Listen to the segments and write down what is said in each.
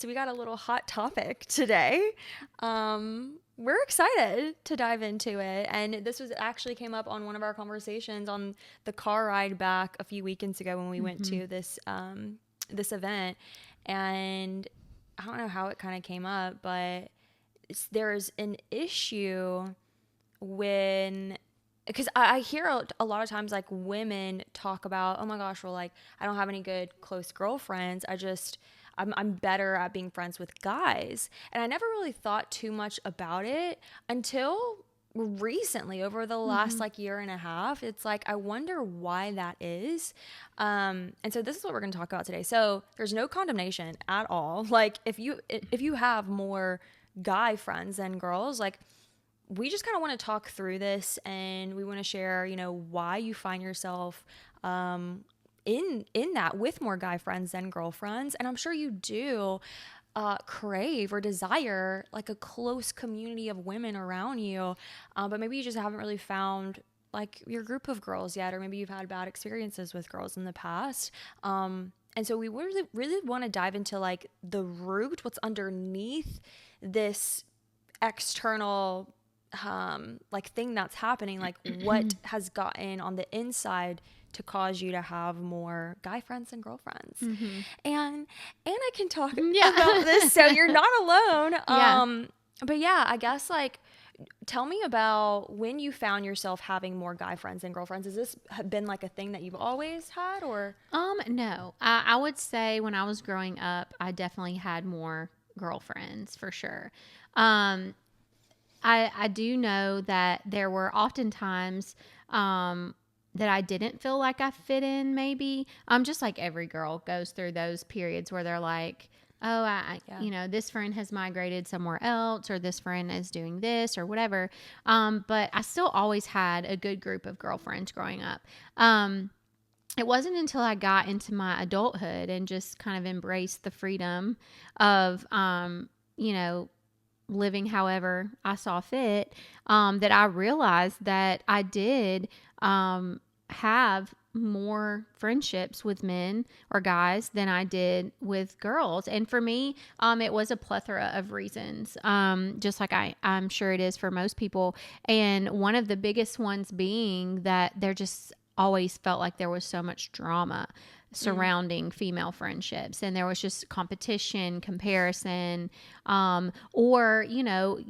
So we got a little hot topic today. We're excited to dive into it. And this was actually came up on one of our conversations on the car ride back a few weekends ago when we went to this event. And I don't know how it kind of came up, but there's an issue when, because I hear a lot of times like women talk about, oh my gosh, well, like I don't have any good close girlfriends. I'm better at being friends with guys. And I never really thought too much about it until recently, over the last like year and a half. It's like, I wonder why that is. And so this is what we're going to talk about today. So there's no condemnation at all. Like if you have more guy friends than girls, like we just kind of want to talk through this, and we want to share, why you find yourself, in that with more guy friends than girlfriends. And I'm sure you do crave or desire like a close community of women around you, but maybe you just haven't really found like your group of girls yet, or maybe you've had bad experiences with girls in the past. And so we really want to dive into like the root, what's underneath this external like thing that's happening, like what has gotten on the inside to cause you to have more guy friends than girlfriends. And Anna can talk about this, so you're not alone. But yeah, I guess like tell me about when you found yourself having more guy friends than girlfriends. Has this been like a thing that you've always had, or? No. I would say when I was growing up, I definitely had more girlfriends for sure. I do know that there were oftentimes that I didn't feel like I fit in, maybe. Just like every girl goes through those periods where they're like, oh, this friend has migrated somewhere else, or this friend is doing this or whatever. But I still always had a good group of girlfriends growing up. It wasn't until I got into my adulthood and just kind of embraced the freedom of, living however I saw fit, that I realized that I did have more friendships with men or guys than I did with girls. And for me, it was a plethora of reasons, just like I'm sure it is for most people. And one of the biggest ones being that there just always felt like there was so much drama surrounding female friendships, and there was just competition, comparison, or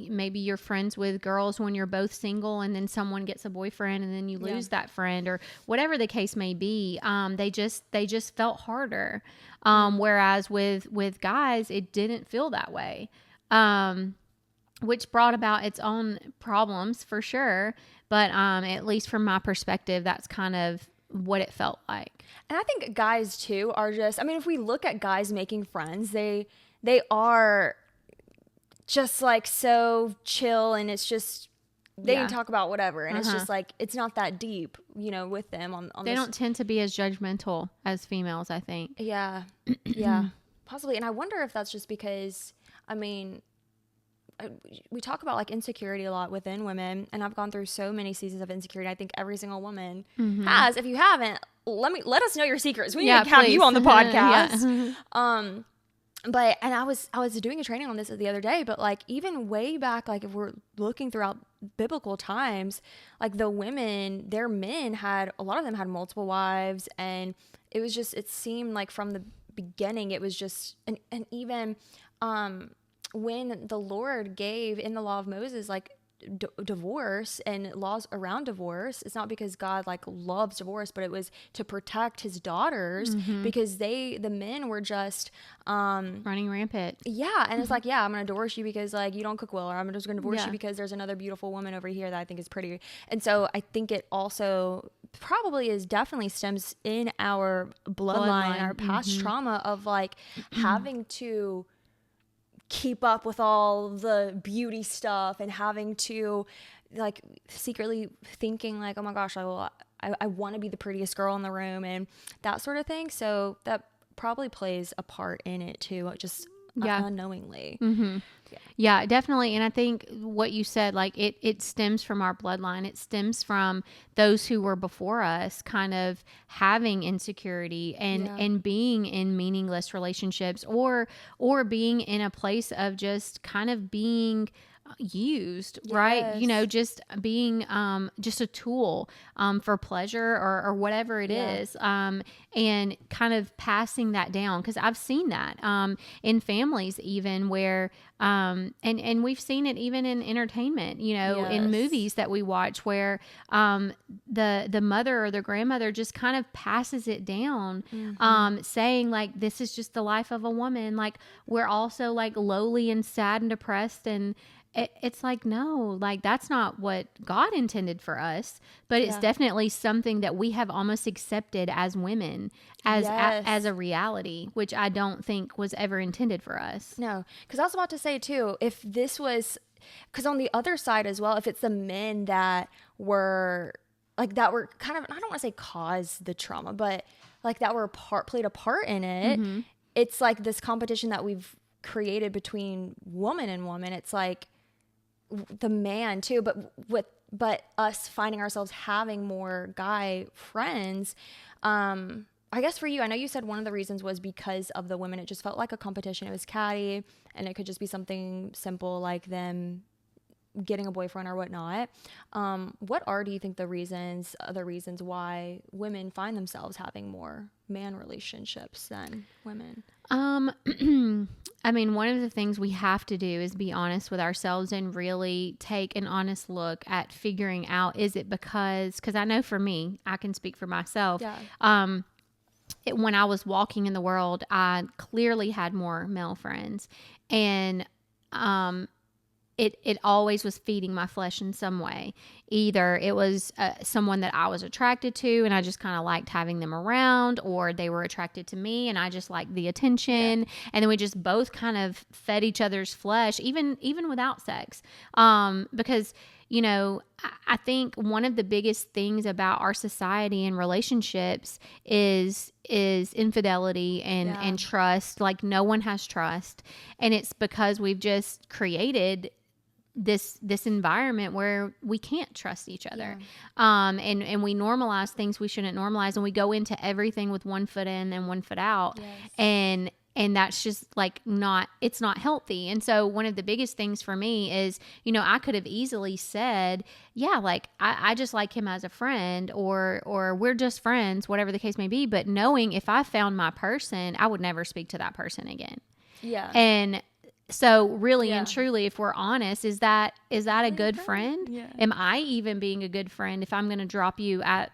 maybe you're friends with girls when you're both single, and then someone gets a boyfriend and then you lose that friend, or whatever the case may be. They just felt harder, whereas with guys it didn't feel that way, which brought about its own problems for sure, but at least from my perspective, that's kind of what it felt like. And I think guys too are just, I mean, if we look at guys making friends, they are just like so chill, and it's just, they can talk about whatever, and it's just like, it's not that deep, with them on they don't tend to be as judgmental as females, I think. Yeah. Possibly. And I wonder if that's just because, I mean, we talk about like insecurity a lot within women, and I've gone through so many seasons of insecurity. I think every single woman has. If you haven't, let us know your secrets. We need to have you on the podcast. But I was doing a training on this the other day, but like even way back, like if we're looking throughout biblical times, like the women, their men a lot of them had multiple wives, and it was just, it seemed like from the beginning it was just, and even when the Lord gave in the law of Moses, like divorce and laws around divorce, it's not because God like loves divorce, but it was to protect his daughters, because the men were just running rampant. Yeah. And it's like, yeah, I'm going to divorce you because like you don't cook well, or I'm just going to divorce you because there's another beautiful woman over here that I think is pretty. And so I think it also probably definitely stems in our bloodline, our past trauma of like having to keep up with all the beauty stuff, and having to like secretly thinking like, oh my gosh, I want to be the prettiest girl in the room, and that sort of thing. So that probably plays a part in it too, just Yeah. unknowingly. Mm-hmm. Yeah, definitely. And I think what you said, like it stems from our bloodline. It stems from those who were before us kind of having insecurity and being in meaningless relationships or being in a place of just kind of being used, right? You know, Yes. just being just a tool for pleasure or whatever it Yeah. is, and kind of passing that down, because I've seen that in families even where and we've seen it even in entertainment, you know, in Yes. movies that we watch where the mother or the grandmother just kind of passes it down, saying like, this is just the life of a woman, like we're also like lowly and sad and depressed, and it's like, no, like that's not what God intended for us, but it's Yeah. definitely something that we have almost accepted as women as as Yes. a reality, which I don't think was ever intended for us. No, because I was about to say too, if this was, because on the other side as well, if it's the men that were that were kind of, I don't want to say caused the trauma, but like that were played a part in it. Mm-hmm. It's like this competition that we've created between woman and woman. It's like the man too, but us finding ourselves having more guy friends. I guess for you, I know you said one of the reasons was because of the women. It just felt like a competition. It was catty, and it could just be something simple like them getting a boyfriend or whatnot. What are, do you think, the other reasons why women find themselves having more man relationships than women? I mean, one of the things we have to do is be honest with ourselves and really take an honest look at figuring out, is it because I know for me, I can speak for myself. Yeah. When I was walking in the world, I clearly had more male friends, and it always was feeding my flesh in some way. Either it was someone that I was attracted to and I just kind of liked having them around, or they were attracted to me and I just liked the attention. And then we just both kind of fed each other's flesh, even without sex. Because, you know, I think one of the biggest things about our society and relationships is infidelity and trust. Like, no one has trust. And it's because we've just created this environment where we can't trust each other. And we normalize things we shouldn't normalize, and we go into everything with one foot in and one foot out. And that's just like it's not healthy. And so one of the biggest things for me is, you know, I could have easily said, yeah, like I just like him as a friend, or we're just friends, whatever the case may be. But knowing if I found my person, I would never speak to that person again. Yeah. And so really and truly, if we're honest, is that a good friend? Yeah. Am I even being a good friend if I'm going to drop you at,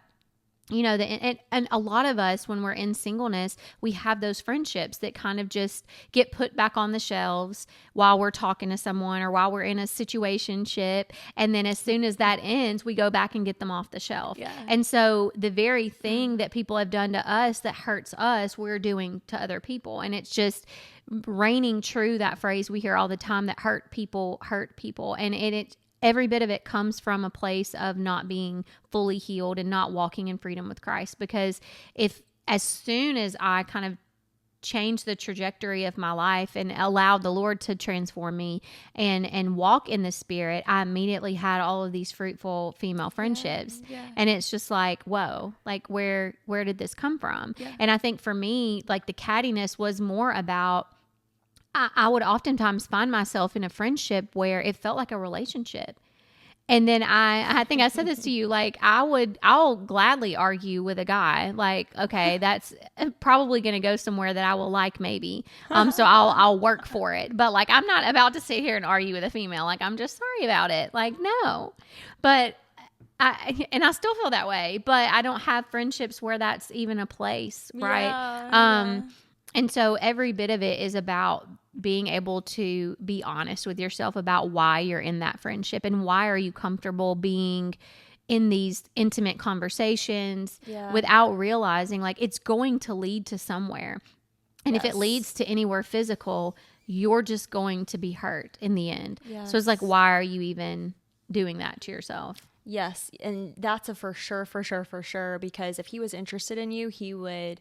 you know, and a lot of us, when we're in singleness, we have those friendships that kind of just get put back on the shelves while we're talking to someone or while we're in a situationship. And then as soon as that ends, we go back and get them off the shelf. Yeah. And so the very thing that people have done to us that hurts us, we're doing to other people. And it's just reigning true, that phrase we hear all the time, that hurt people. And it every bit of it comes from a place of not being fully healed and not walking in freedom with Christ. Because as soon as I kind of changed the trajectory of my life and allowed the Lord to transform me and walk in the Spirit, I immediately had all of these fruitful female friendships. And it's just like, whoa, like where did this come from? And I think for me, like the cattiness was more about, I would oftentimes find myself in a friendship where it felt like a relationship. And then I think I said this to you, like I'll gladly argue with a guy, like, okay, that's probably going to go somewhere that I will like maybe. So I'll work for it. But like, I'm not about to sit here and argue with a female. Like, I'm just sorry about it. Like, no. But I still feel that way, but I don't have friendships where that's even a place. Right. And so every bit of it is about being able to be honest with yourself about why you're in that friendship and why are you comfortable being in these intimate conversations without realizing like it's going to lead to somewhere. And if it leads to anywhere physical, you're just going to be hurt in the end. So it's like, why are you even doing that to yourself? Yes. And that's a for sure, because if he was interested in you, he would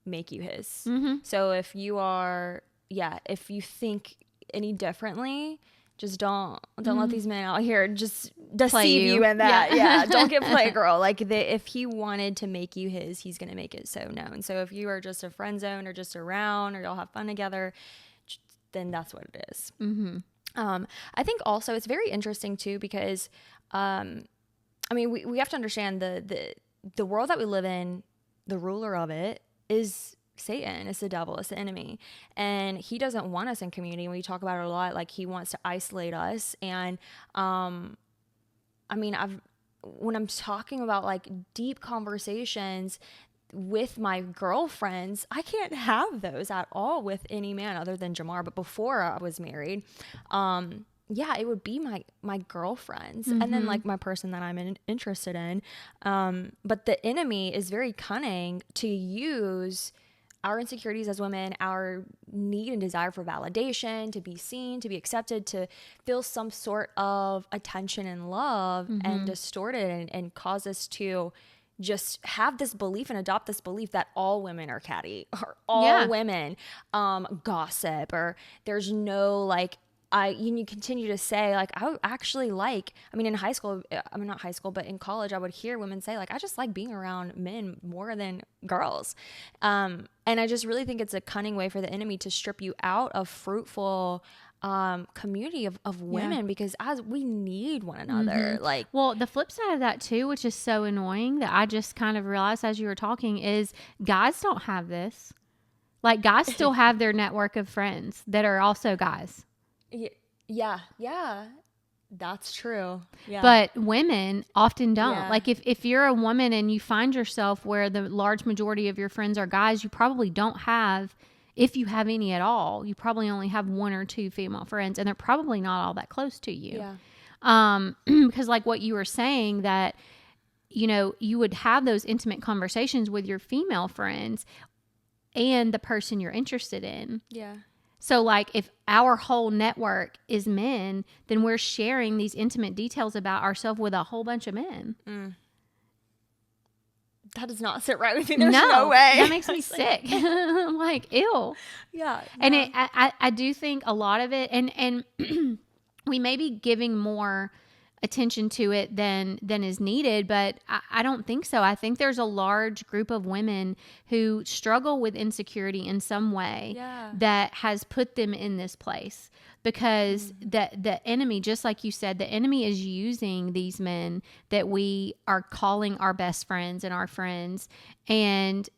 make you his. So if you are yeah, if you think any differently, just don't let these men out here just deceive you in that. Yeah. Don't get playgirl. Like if he wanted to make you his, he's going to make it so known. So if you are just a friend zone or just around or y'all have fun together, then that's what it is. I think also it's very interesting too, because, I mean, we have to understand the world that we live in, the ruler of it is Satan. It's the devil. It's the enemy. And he doesn't want us in community. We talk about it a lot. Like, he wants to isolate us. And, I mean, when I'm talking about like deep conversations with my girlfriends, I can't have those at all with any man other than Jamar. But before I was married, yeah, it would be my girlfriends, and then like my person that I'm interested in. But the enemy is very cunning to use our insecurities as women, our need and desire for validation, to be seen, to be accepted, to feel some sort of attention and love, and distort it and cause us to just have this belief and adopt this belief that all women are catty, or all women gossip, or there's no like, you continue to say like, I actually like, I mean, in high school, I mean, not high school, but in college, I would hear women say like, I just like being around men more than girls. And I just really think it's a cunning way for the enemy to strip you out of fruitful community of women, because as we need one another. Like, well, the flip side of that too, which is so annoying that I just kind of realized as you were talking, is guys don't have this. Like, guys still have their network of friends that are also guys. Yeah, that's true. Yeah. But women often don't. Yeah. Like, if you're a woman and you find yourself where the large majority of your friends are guys, you probably don't have, if you have any at all, you probably only have one or two female friends, and they're probably not all that close to you. Yeah. Because like what you were saying, that, you know, you would have those intimate conversations with your female friends and the person you're interested in. Yeah. So like, if our whole network is men, then we're sharing these intimate details about ourselves with a whole bunch of men. That does not sit right with me. There's no way. That makes me sick. I'm like, ew. Yeah. And I do think a lot of it, and we may be giving more attention to it than is needed, but I don't think so. I think there's a large group of women who struggle with insecurity in some way that has put them in this place, because the enemy, just like you said, the enemy is using these men that we are calling our best friends and our friends, and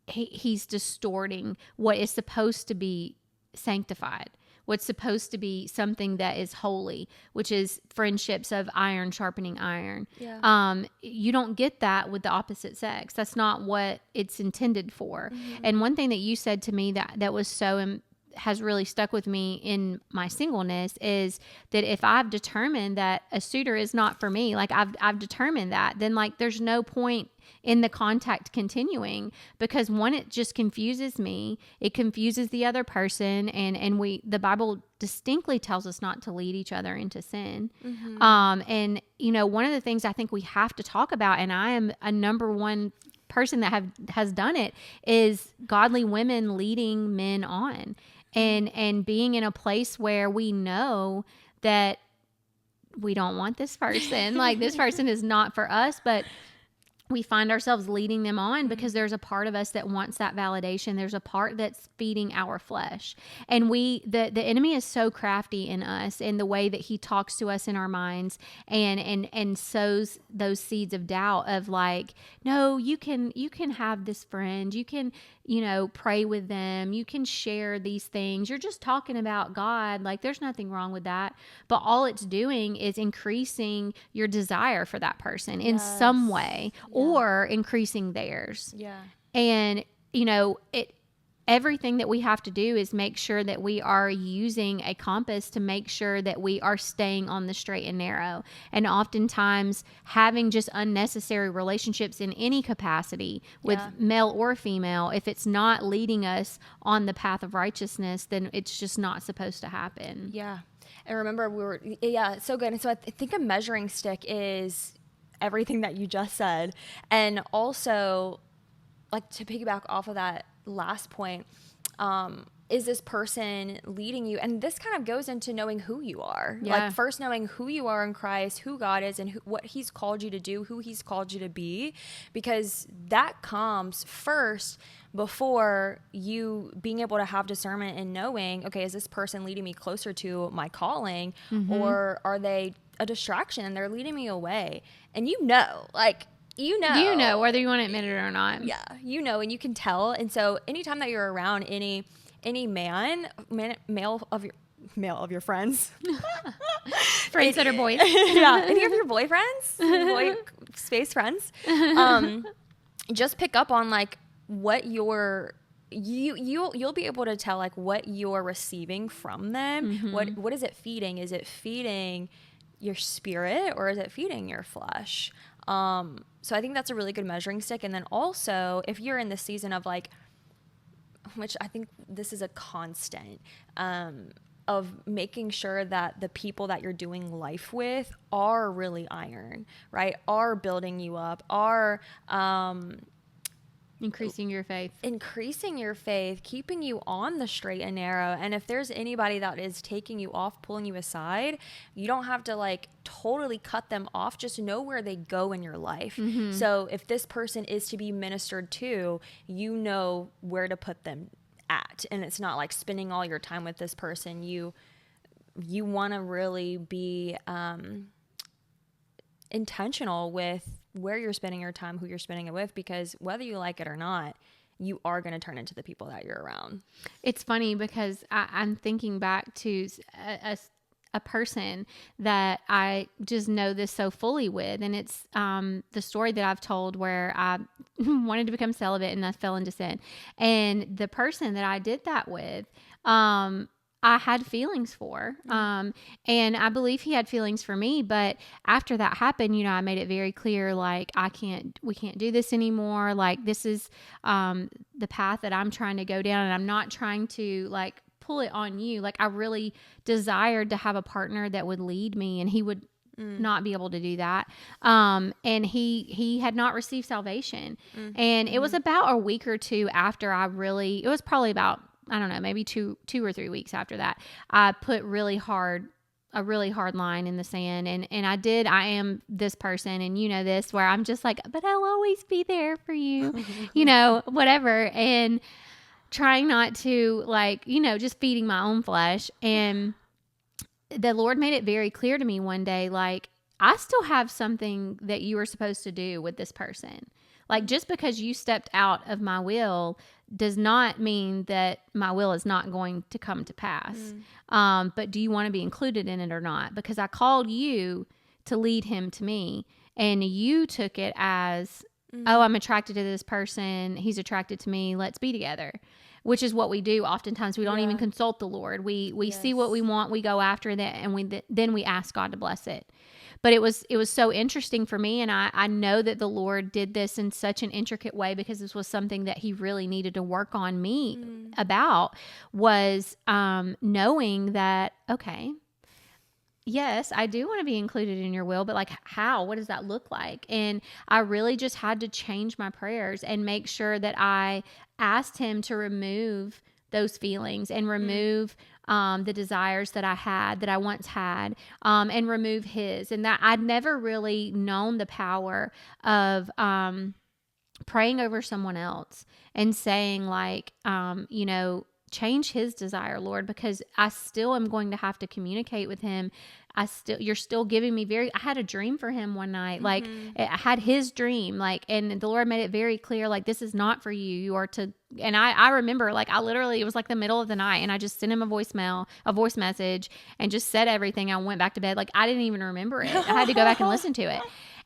he's distorting what is supposed to be sanctified, what's supposed to be something that is holy, which is friendships of iron sharpening iron. Yeah. You don't get that with the opposite sex. That's not what it's intended for. And one thing that you said to me that was so has really stuck with me in my singleness is that if I've determined that a suitor is not for me, like I've determined that, then like there's no point in the contact continuing, because one, it just confuses me. It confuses the other person. And the Bible distinctly tells us not to lead each other into sin. And you know, one of the things I think we have to talk about, and I am a number one person that has done it, is godly women leading men on, and being in a place where we know that we don't want this person, like this person is not for us, but we find ourselves leading them on because there's a part of us that wants that validation. There's a part that's feeding our flesh. And the enemy is so crafty in us, in the way that he talks to us in our minds and sows those seeds of doubt of like, no, you can have this friend. You can, pray with them. You can share these things. You're just talking about God. Like, there's nothing wrong with that. But all it's doing is increasing your desire for that person in some way, or increasing theirs. Yeah. And, everything that we have to do is make sure that we are using a compass to make sure that we are staying on the straight and narrow. And oftentimes having just unnecessary relationships in any capacity with male or female, if it's not leading us on the path of righteousness, then it's just not supposed to happen. Yeah. And remember, so good. And so I think a measuring stick is everything that you just said. And also, like, to piggyback off of that last point, is this person leading you? And this kind of goes into knowing who you are. Yeah. Like first knowing who you are in Christ, who God is, and what he's called you to do, who he's called you to be, because that comes first before you being able to have discernment and knowing, okay, is this person leading me closer to my calling, or are they a distraction and they're leading me away? And like, you know whether you want to admit it or not. Yeah, and you can tell. And so anytime that you're around any male of your friends, friends that are boys, yeah, any of your boyfriends, boy space friends, just pick up on like what you'll be able to tell like what you're receiving from them. What is it feeding? Is it feeding your spirit, or is it feeding your flesh? So I think that's a really good measuring stick. And then also, if you're in the season of like, which I think this is a constant, of making sure that the people that you're doing life with are really iron, right? Are building you up, are increasing your faith, keeping you on the straight and narrow. And if there's anybody that is taking you off, pulling you aside, you don't have to like totally cut them off. Just know where they go in your life. So if this person is to be ministered to, you know where to put them at. And it's not like spending all your time with this person. You want to really be intentional with where you're spending your time, who you're spending it with, because whether you like it or not, you are going to turn into the people that you're around. It's funny because I'm thinking back to a person that I just know this so fully with. And it's the story that I've told where I wanted to become celibate and I fell into sin. And the person that I did that with, I had feelings for, and I believe he had feelings for me, but after that happened, I made it very clear, like, we can't do this anymore. Like, this is, the path that I'm trying to go down, and I'm not trying to like pull it on you. Like, I really desired to have a partner that would lead me, and he would not be able to do that. And he had not received salvation. And it was about a week or two after it was probably about, I don't know, maybe two or 3 weeks after that, I put a really hard line in the sand. And I am this person, and this, where I'm just like, but I'll always be there for you, whatever. And trying not to like, just feeding my own flesh. And the Lord made it very clear to me one day, like, I still have something that you are supposed to do with this person. Like, just because you stepped out of my will does not mean that my will is not going to come to pass. But do you want to be included in it or not? Because I called you to lead him to me, and you took it as, oh, I'm attracted to this person. He's attracted to me. Let's be together. Which is what we do. Oftentimes we don't even consult the Lord. We see what we want. We go after that, and then we ask God to bless it. But it was so interesting for me, and I know that the Lord did this in such an intricate way, because this was something that he really needed to work on me about, was knowing that, okay, yes, I do want to be included in your will, but like, how? What does that look like? And I really just had to change my prayers and make sure that I asked him to remove those feelings and remove the desires that I once had, and remove his. And that I'd never really known the power of praying over someone else and saying, like, change his desire, Lord, because I still am going to have to communicate with him. You're still giving me I had a dream for him one night. Like, I had his dream, like, and the Lord made it very clear, like, this is not for you. You are to, and I remember, like, it was like the middle of the night, and I just sent him a voice message and just said everything. I went back to bed. Like, I didn't even remember it. I had to go back and listen to it.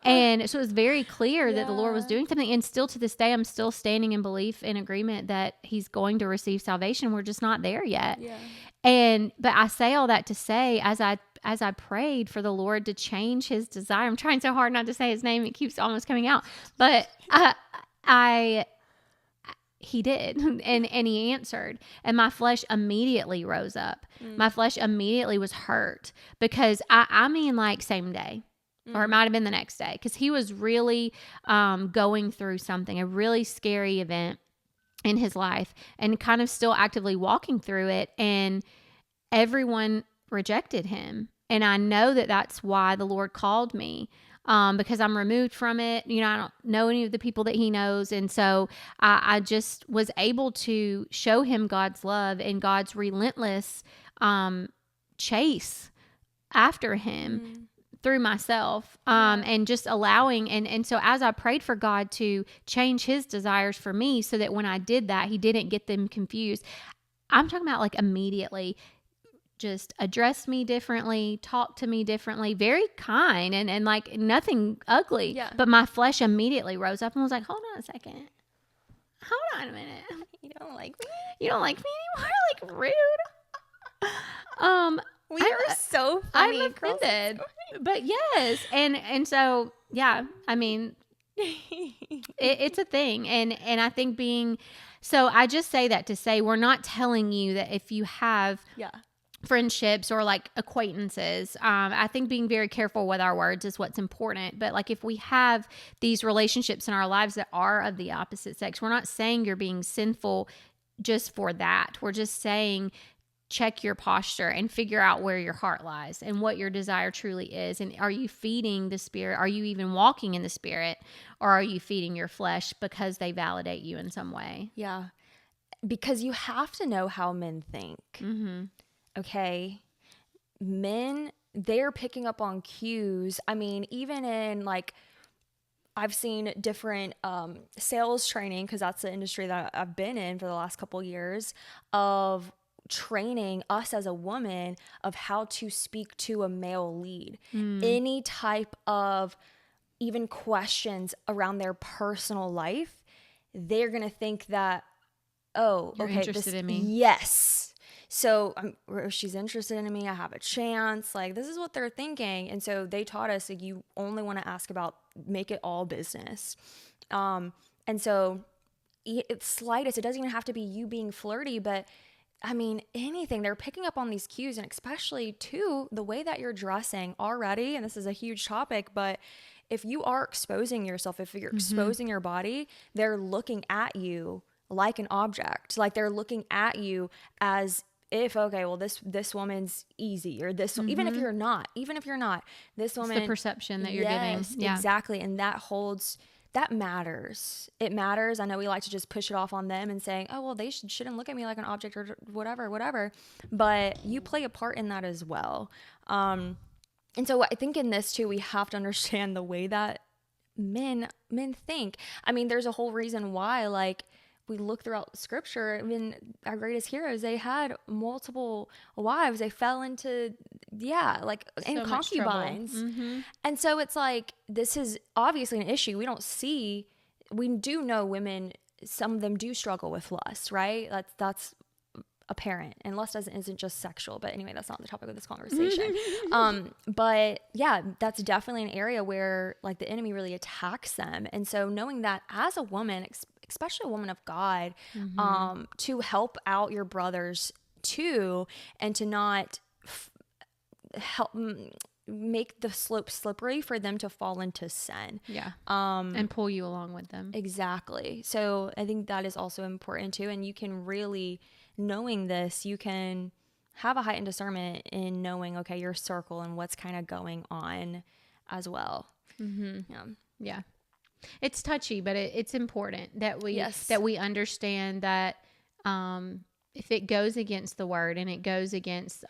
And so it was very clear that the Lord was doing something. And still to this day, I'm still standing in belief and agreement that he's going to receive salvation. We're just not there yet. Yeah. But I say all that to say, as I prayed for the Lord to change his desire, I'm trying so hard not to say his name. It keeps almost coming out, but he did. And he answered, and my flesh immediately rose up. My flesh immediately was hurt, because I mean, like, same day. Or it might have been the next day, because he was really going through something, a really scary event. in his life and kind of still actively walking through it. And everyone rejected him. And I know that that's why the Lord called me, because I'm removed from it. You know, I don't know any of the people that he knows. And so I just was able to show him God's love and God's relentless chase after him through myself, and just allowing. And so as I prayed for God to change his desires for me so that when I did that, he didn't get them confused. I'm talking about like immediately just addressed me differently, talked to me differently, very kind and like nothing ugly. Yeah. But my flesh immediately rose up and was like, hold on a second. Hold on a minute. You don't like me? You don't like me anymore? Like rude. We are so funny. I'm offended. But yes. And so, yeah, I mean, it's a thing. And I think so I just say that to say, we're not telling you that if you have friendships or like acquaintances, I think being very careful with our words is what's important. But like if we have these relationships in our lives that are of the opposite sex, we're not saying you're being sinful just for that. We're just saying check your posture and figure out where your heart lies and what your desire truly is. And are you feeding the Spirit? Are you even walking in the Spirit? Or are you feeding your flesh because they validate you in some way? Yeah. Because you have to know how men think. Mm-hmm. Okay. Men, they're picking up on cues. I mean, even in like, I've seen different sales training, because that's the industry that I've been in for the last couple of years, of training us as a woman of how to speak to a male lead. Any type of even questions around their personal life, they're going to think that, oh, You're okay, interested in me. Yes. So she's interested in me. I have a chance. Like, this is what they're thinking. And so they taught us, like, you only want to ask about, make it all business. And so it's slightest, it doesn't even have to be you being flirty, but I mean, anything. They're picking up on these cues, and especially too, the way that you're dressing already. And this is a huge topic, but if you are exposing yourself, if you're exposing your body, they're looking at you like an object. Like they're looking at you as if, okay, well, this woman's easy, or this, even if you're not, this woman. It's the perception that you're giving. Yeah, exactly. And that matters. It matters. I know we like to just push it off on them and saying, oh, well, they shouldn't look at me like an object or whatever. But you play a part in that as well. And so I think in this too, we have to understand the way that men think. I mean, there's a whole reason why, like, we look throughout scripture. I mean, our greatest heroes, they had multiple wives. They fell into, and concubines. And so it's like, this is obviously an issue. We do know women, some of them do struggle with lust, right? That's apparent. And lust isn't just sexual, but anyway, that's not the topic of this conversation. But yeah, that's definitely an area where like the enemy really attacks them. And so knowing that as a woman, especially a woman of God, to help out your brothers too, and to not help make the slope slippery for them to fall into sin. Yeah. And pull you along with them. Exactly. So I think that is also important too. And you can really, knowing this, you can have a heightened discernment in knowing, okay, your circle and what's kind of going on as well. Yeah. It's touchy, but it's important that we understand that if it goes against the word and it goes against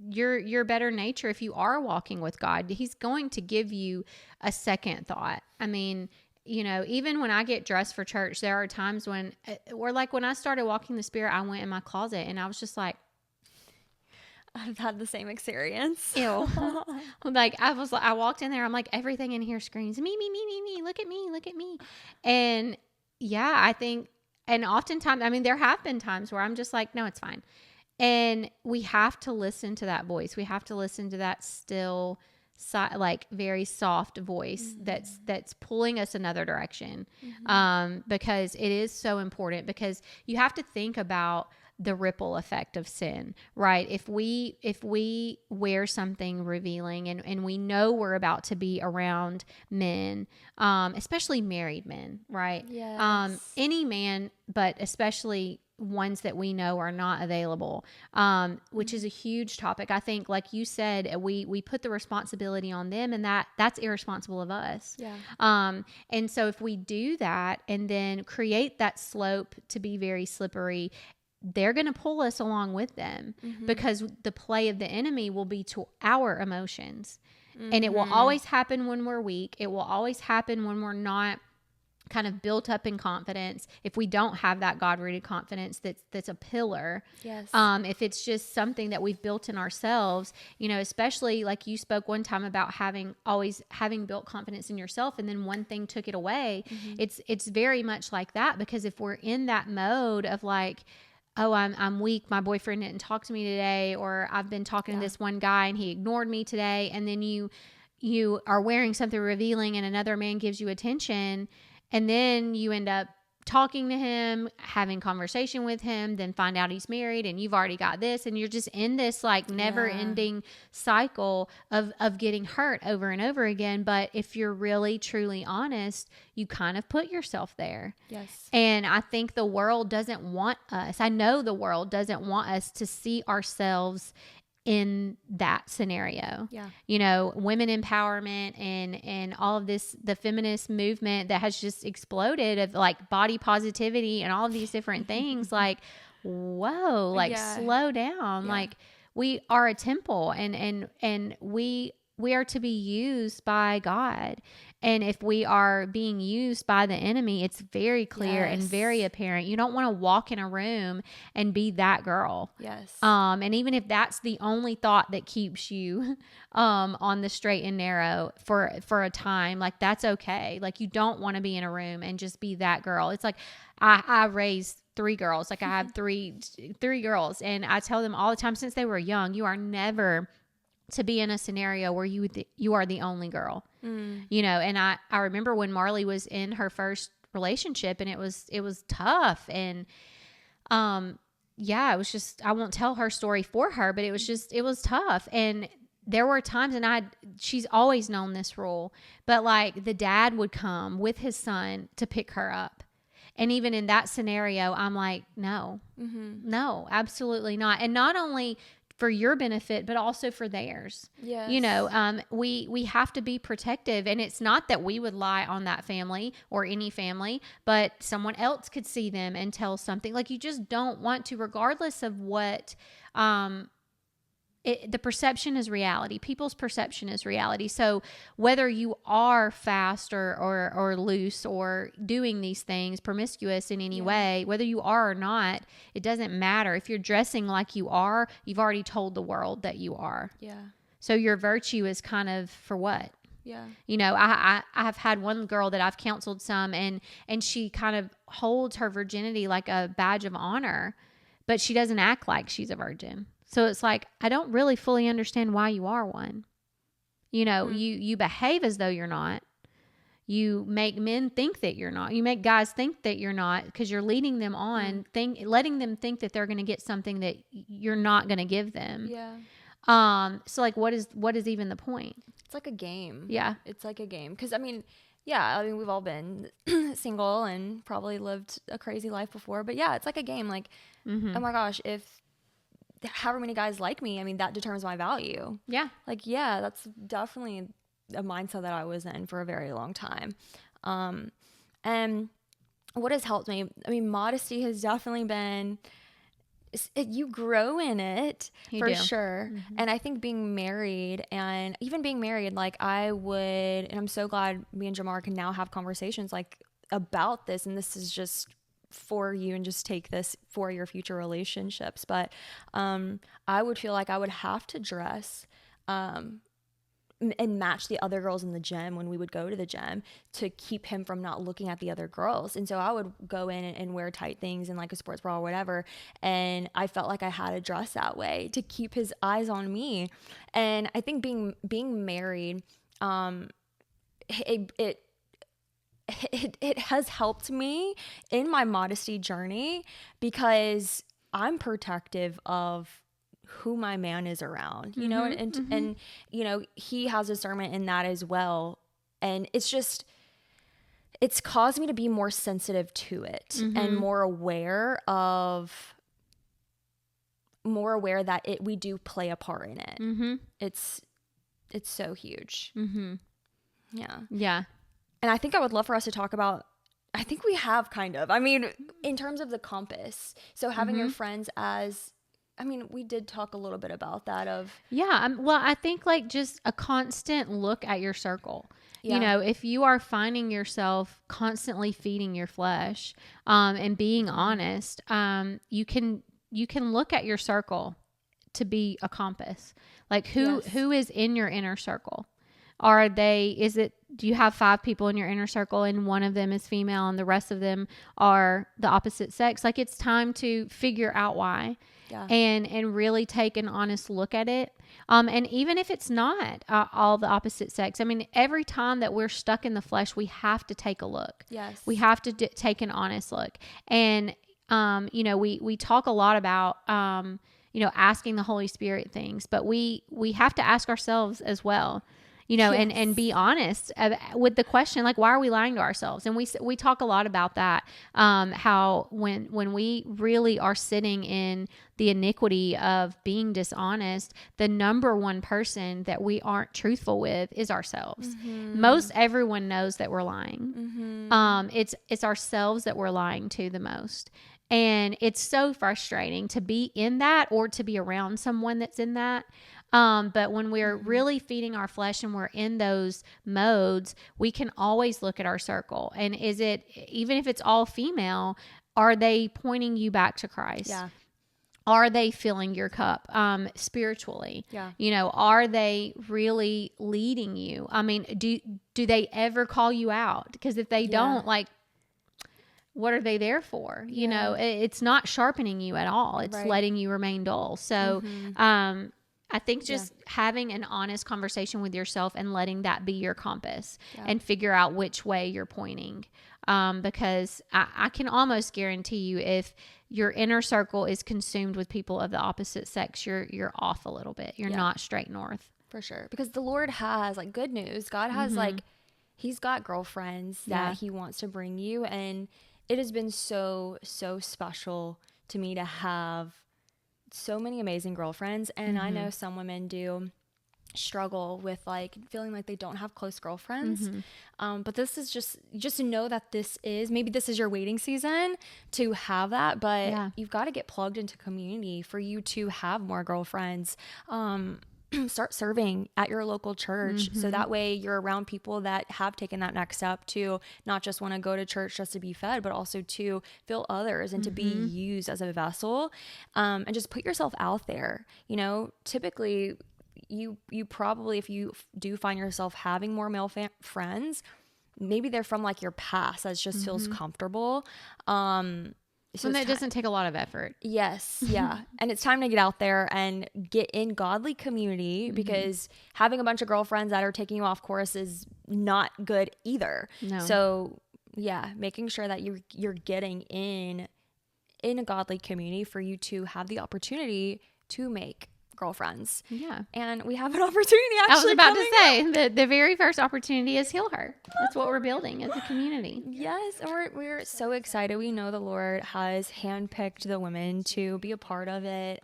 your better nature, if you are walking with God, he's going to give you a second thought. I mean, you know, even when I get dressed for church, there are times when I started walking the Spirit, I went in my closet and I was just like, I've had the same experience. Ew. Like I walked in there, I'm like, everything in here screams, me, look at me. And yeah, I think, and oftentimes, I mean, there have been times where I'm just like, no, it's fine. And we have to listen to that voice. We have to listen to that still, like very soft voice that's pulling us another direction. Because it is so important, because you have to think about the ripple effect of sin, right? If we wear something revealing and we know we're about to be around men, especially married men, right? Yes. Any man, but especially ones that we know are not available, which is a huge topic. I think, like you said, we put the responsibility on them, and that's irresponsible of us. Yeah. And so if we do that and then create that slope to be very slippery, they're going to pull us along with them, because the play of the enemy will be to our emotions. And it will always happen when we're weak. It will always happen when we're not kind of built up in confidence. If we don't have that God-rooted confidence that's a pillar. Yes. If it's just something that we've built in ourselves, especially like you spoke one time about always having built confidence in yourself, and then one thing took it away. It's very much like that, because if we're in that mode of like, oh, I'm weak, my boyfriend didn't talk to me today, or I've been talking to this one guy and he ignored me today, and then you are wearing something revealing and another man gives you attention, and then you end up talking to him, having conversation with him, then find out he's married and you've already got this, and you're just in this like never ending cycle of getting hurt over and over again. But if you're really truly honest, you kind of put yourself there. Yes. And I think the world doesn't want us. I know the world doesn't want us to see ourselves in that scenario. Women empowerment and all of this, the feminist movement that has just exploded, of like body positivity and all of these different things. Like, whoa, like slow down. Like, we are a temple, and we are to be used by God. And if we are being used by the enemy, it's very clear and very apparent. You don't want to walk in a room and be that girl. Yes. And even if that's the only thought that keeps you on the straight and narrow for a time, like, that's okay. Like, you don't want to be in a room and just be that girl. It's like, I raised 3 girls. Like, I have three girls, and I tell them all the time since they were young, you are never to be in a scenario where you are the only girl. And I remember when Marley was in her first relationship, and it was tough. And, it was just, I won't tell her story for her, but it was tough. And there were times, and she's always known this rule, but like the dad would come with his son to pick her up. And even in that scenario, I'm like, no, absolutely not. And not only for your benefit, but also for theirs. Yes. We have to be protective, and it's not that we would lie on that family or any family, but someone else could see them and tell something. Like, you just don't want to, regardless of what, the perception is reality. People's perception is reality. So whether you are fast or loose or doing these things, promiscuous in any way, whether you are or not, it doesn't matter. If you're dressing like you are, you've already told the world that you are. Yeah. So your virtue is kind of for what? Yeah. I have had one girl that I've counseled some, and she kind of holds her virginity like a badge of honor, but she doesn't act like she's a virgin. So it's like, I don't really fully understand why you are one. You behave as though you're not. You make men think that you're not. You make guys think that you're not, because you're leading them on, letting them think that they're going to get something that you're not going to give them. Yeah. So like, what is even the point? It's like a game. Yeah. It's like a game. Because, we've all been single and probably lived a crazy life before. But yeah, it's like a game. Like, oh my gosh, if however many guys like me, that determines my value. Yeah. Like, yeah, that's definitely a mindset that I was in for a very long time. And what has helped me, modesty has definitely been, you grow in it for sure. And I think being married, like and I'm so glad me and Jamar can now have conversations like about this. And this is just for you, and just take this for your future relationships. But I would feel like I would have to dress and match the other girls in the gym when we would go to the gym, to keep him from not looking at the other girls. And so I would go in and wear tight things and like a sports bra or whatever, and I felt like I had to dress that way to keep his eyes on me. And I think being married, it has helped me in my modesty journey, because I'm protective of who my man is around, you know, and, you know, he has discernment in that as well. And it's caused me to be more sensitive to it and more aware that we do play a part in it. It's so huge. Yeah. And I think I would love for us to talk about, I think we have kind of, I mean, in terms of the compass. So having your friends as, I mean, we did talk a little bit about that well, I think like just a constant look at your circle. Yeah. You know, if you are finding yourself constantly feeding your flesh, and being honest, you can look at your circle to be a compass. Like who is in your inner circle? Do you have 5 people in your inner circle and one of them is female and the rest of them are the opposite sex? Like, it's time to figure out why. Yeah. And really take an honest look at it. And even if it's not all the opposite sex, I mean, every time that we're stuck in the flesh, we have to take a look. Yes. We have to take an honest look. And, you know, we talk a lot about, you know, asking the Holy Spirit things, but we have to ask ourselves as well. You know, and be honest with the question, like, why are we lying to ourselves? And we talk a lot about that, how when we really are sitting in the iniquity of being dishonest, the number one person that we aren't truthful with is ourselves. Most everyone knows that we're lying. It's ourselves that we're lying to the most. And it's so frustrating to be in that or to be around someone that's in that. But when we're really feeding our flesh and we're in those modes, we can always look at our circle. And is it, even if it's all female, are they pointing you back to Christ? Yeah. Are they filling your cup, spiritually? Yeah. You know, are they really leading you? I mean, do they ever call you out? Because if they don't, like, what are they there for? You know, it's not sharpening you at all. It's letting you remain dull. So, I think just having an honest conversation with yourself and letting that be your compass and figure out which way you're pointing. Because I can almost guarantee you, if your inner circle is consumed with people of the opposite sex, you're off a little bit. You're not straight north. For sure. Because the Lord has, like, good news. God has, like, he's got girlfriends that he wants to bring you. And it has been so, so special to me to have so many amazing girlfriends. And I know some women do struggle with, like, feeling like they don't have close girlfriends. But this is just to know that maybe this is your waiting season to have that, but you've got to get plugged into community for you to have more girlfriends. Start serving at your local church. So that way you're around people that have taken that next step to not just want to go to church just to be fed, but also to fill others and to be used as a vessel. And just put yourself out there. You know, typically you probably, if you do find yourself having more male friends, maybe they're from, like, your past that just feels comfortable. So and that doesn't take a lot of effort. Yes. Yeah. And it's time to get out there and get in godly community, because having a bunch of girlfriends that are taking you off course is not good either. No. So yeah, making sure that you're getting in a godly community for you to have the opportunity to make girlfriends. Yeah. And we have an opportunity actually. I was about to say, the very first opportunity is Heal Her. That's what we're building as a community. Yes. And we're so excited. We know the Lord has handpicked the women to be a part of it.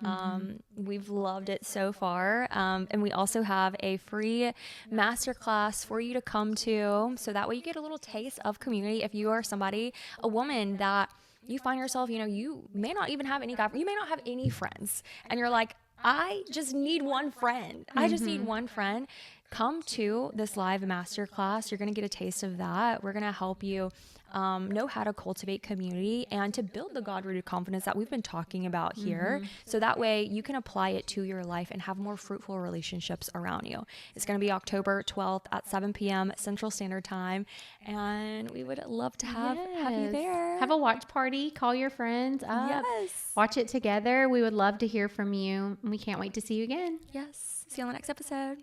We've loved it so far. And we also have a free masterclass for you to come to. So that way you get a little taste of community. If you are a woman that you find yourself, you know, you may not even have you may not have any friends. And you're like, I just need one friend. I just need one friend. Come to this live masterclass. You're going to get a taste of that. We're going to help you know how to cultivate community and to build the God-rooted confidence that we've been talking about here. So that way you can apply it to your life and have more fruitful relationships around you. It's going to be October 12th at 7 p.m. Central Standard Time. And we would love to have you there. Have a watch party. Call your friends up. Yes. Watch it together. We would love to hear from you. We can't wait to see you again. Yes. See you on the next episode.